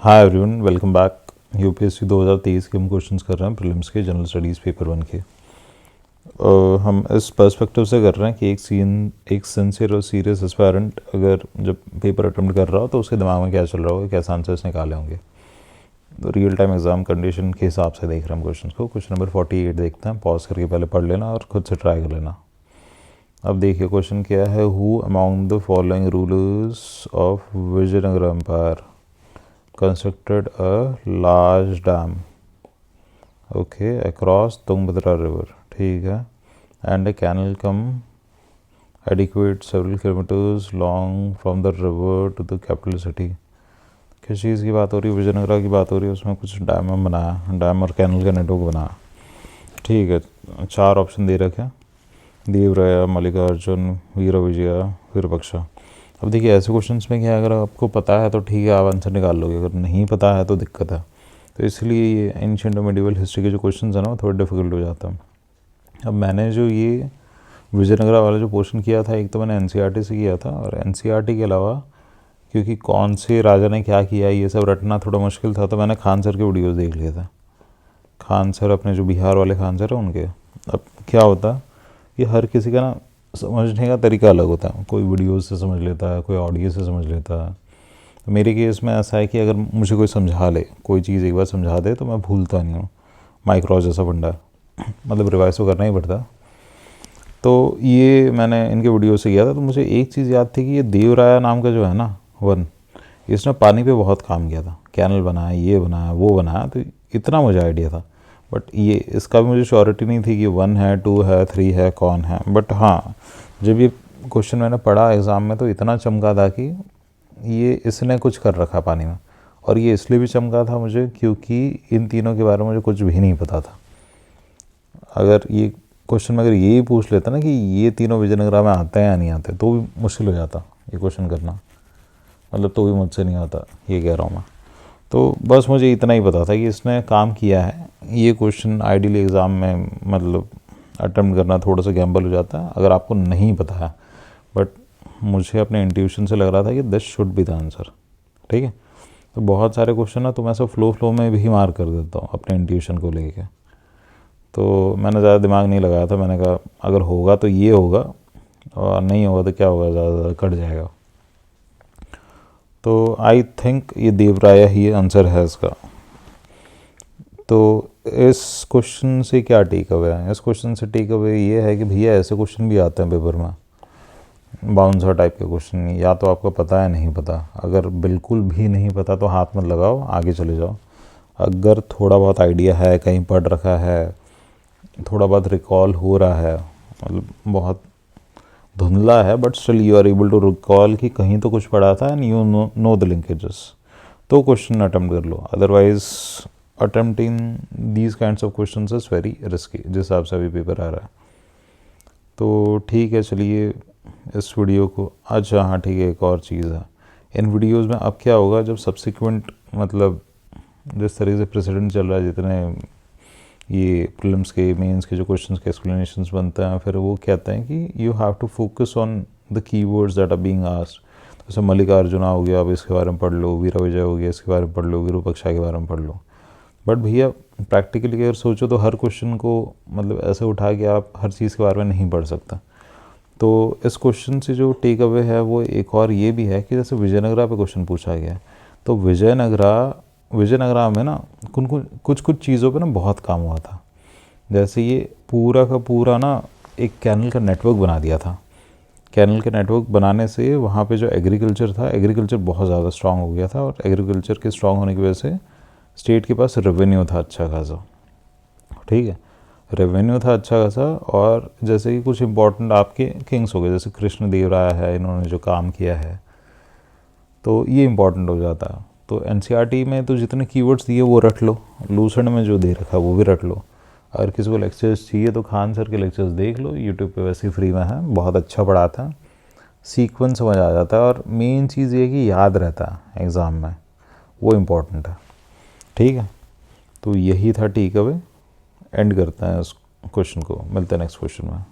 Hi everyone, welcome back. UPSC 2023 के हम questions कर रहे हैं प्रीलिम्स के जनरल स्टडीज़ पेपर 1 के। हम इस पर्सपेक्टिव से कर रहे हैं कि एक सिंसियर और सीरियस एस्पायरेंट अगर जब पेपर अटेम्प्ट कर रहा हो तो उसके दिमाग में क्या चल रहा होगा, कैसे आंसर्स निकाले होंगे। तो रियल टाइम एग्जाम कंडीशन के हिसाब से देख रहे हैं हम क्वेश्चन को। क्वेश्चन नंबर 48 देखते हैं, पॉज करके पहले पढ़ लेना और खुद से ट्राई कर लेना। अब देखिए क्वेश्चन क्या है। Who among the following rulers of Vijayanagar empire constructed a large dam across Tungabhadra river, ठीक है, and a canal come adequate several kilometers long from the river to the capital city। किस चीज़ की बात हो रही है? विजयनगरा की बात हो रही है। उसमें कुछ डैम बनाया, डैम और कैनल का नेटवर्क बनाया, ठीक है। 4 ऑप्शन दे रखे हैं, देवराया, मल्लिकार्जुन, वीर विजया, विरूपाक्षा। अब देखिए ऐसे क्वेश्चंस में क्या है, अगर आपको पता है तो ठीक है, आप आंसर निकाल लोगे, अगर नहीं पता है तो दिक्कत है। तो इसलिए ये एंशिएंट और मेडिवल हिस्ट्री के जो क्वेश्चंस हैं ना वो थोड़े डिफिकल्ट हो जाता है। अब मैंने जो ये विजयनगरा वाला जो क्वेश्चन किया था, एक तो मैंने एनसीईआरटी से किया था, और एनसीईआरटी के अलावा क्योंकि कौन से राजा ने क्या किया ये सब रटना थोड़ा मुश्किल था, तो मैंने खान सर के वीडियोज़ देख लिए थे। खान सर अपने जो बिहार वाले खान सर हैं उनके। अब क्या होता कि हर किसी का ना समझने का तरीका अलग होता है। कोई वीडियोस से समझ लेता है, कोई ऑडियो से समझ लेता है। तो मेरे केस में ऐसा है कि अगर मुझे कोई समझा ले, कोई चीज़ एक बार समझा दे तो मैं भूलता नहीं हूँ। माइक्रो जैसा फंडा है, मतलब रिवाइज तो करना ही पड़ता। तो ये मैंने इनके वीडियो से किया था। तो मुझे एक चीज़ याद थी कि ये देवराया नाम का जो है ना वन, इसने पानी पे बहुत काम किया था, कैनल बनाया, ये बनाया, वो बनाया। तो इतना मुझे आइडिया था, बट ये इसका भी मुझे श्योरिटी नहीं थी कि 1 है, 2 है, 3 है, कौन है। बट हाँ, जब ये क्वेश्चन मैंने पढ़ा एग्ज़ाम में तो इतना चमका था कि ये इसने कुछ कर रखा पानी में। और ये इसलिए भी चमका था मुझे क्योंकि इन तीनों के बारे में मुझे कुछ भी नहीं पता था। अगर ये क्वेश्चन में अगर यही पूछ लेता ना कि ये तीनों विजयनगरा में आते हैं या नहीं आते, तो भी मुश्किल हो जाता ये क्वेश्चन करना, मतलब तो भी मुझसे नहीं आता, ये कह रहा हूँ मैं। तो बस मुझे इतना ही पता था कि इसने काम किया है। ये क्वेश्चन आइडियली एग्ज़ाम में मतलब अटेम्प्ट करना थोड़ा सा गैम्बल हो जाता है अगर आपको नहीं पता है, बट मुझे अपने इंट्यूशन से लग रहा था कि this should be the answer, ठीक है। तो बहुत सारे क्वेश्चन ना तो मैं सब फ्लो में भी मार कर देता हूँ अपने इंट्यूशन को लेके। तो मैंने ज़्यादा दिमाग नहीं लगाया था, मैंने कहा अगर होगा तो ये होगा और नहीं होगा तो क्या होगा, ज़्यादा कट जाएगा। तो आई थिंक ये देवराया ही आंसर है इसका। तो इस क्वेश्चन से क्या टेक अवे है? इस क्वेश्चन से टेक अवे ये है कि भैया ऐसे क्वेश्चन भी आते हैं पेपर में, बाउंसर टाइप के क्वेश्चन। या तो आपको पता है, नहीं पता। अगर बिल्कुल भी नहीं पता तो हाथ मत लगाओ, आगे चले जाओ। अगर थोड़ा बहुत आइडिया है, कहीं पढ़ रखा है, थोड़ा बहुत रिकॉल हो रहा है, मतलब बहुत धुंधला है but still you are able to recall कि कहीं तो कुछ पढ़ा था and you know the linkages, तो क्वेश्चन अटेम्प्ट कर लो। Otherwise attempting these kinds of question is very risky, जिस हिसाब से अभी पेपर आ रहा है। तो ठीक है, चलिए इस वीडियो को, अच्छा हाँ ठीक है, एक और चीज़ है इन वीडियोज़ में। अब क्या होगा जब सब्सिक्वेंट, मतलब जिस तरीके से प्रेसिडेंट चल रहा है, जितने ये प्रीलिम्स के, मेंस के जो क्वेश्चंस के एक्सप्लेनेशंस बनते हैं, फिर वो कहते हैं कि you have to focus on the keywords that are being asked. जैसे मल्लिकार्जुना हो गया, अब इसके बारे में पढ़ लो, वीर विजय हो गया, इसके बारे में पढ़ लो, विरूपाक्षा के बारे में पढ़ लो। बट भैया प्रैक्टिकली अगर सोचो तो हर क्वेश्चन को मतलब ऐसे उठा के आप हर चीज़ के बारे में नहीं पढ़ सकता। तो इस क्वेश्चन से जो टेक अवे है वो एक और ये भी है कि जैसे विजयनगरा पे क्वेश्चन पूछा गया है, तो विजयनगरा में ना कुछ चीज़ों पे ना बहुत काम हुआ था। जैसे ये पूरा का पूरा ना एक कैनल का नेटवर्क बना दिया था। कैनल के नेटवर्क बनाने से वहाँ पे जो एग्रीकल्चर था, एग्रीकल्चर बहुत ज़्यादा स्ट्रांग हो गया था, और एग्रीकल्चर के स्ट्रांग होने की वजह से स्टेट के पास रेवेन्यू था अच्छा खासा, ठीक है, रेवेन्यू था अच्छा खासा। और जैसे कि कुछ इंपॉर्टेंट आपके किंग्स हो गए, जैसे कृष्ण देव राय है, इन्होंने जो काम किया है, तो ये इंपॉर्टेंट हो जाता है। तो एनसीईआरटी में तो जितने कीवर्ड्स दिए वो रट लो, लूसेंट में जो दे रखा है वो भी रट लो। अगर किसी को लेक्चर्स चाहिए तो खान सर के लेक्चर्स देख लो, यूट्यूब पे वैसे ही फ्री में है, बहुत अच्छा पढ़ाता है, सीक्वेंस समझ आ जाता है। और मेन चीज़ ये कि याद रहता है एग्ज़ाम में, वो इम्पोर्टेंट है, ठीक है। तो यही था टेक अवे। एंड करते हैं इस क्वेश्चन को, मिलते हैं नेक्स्ट क्वेश्चन में।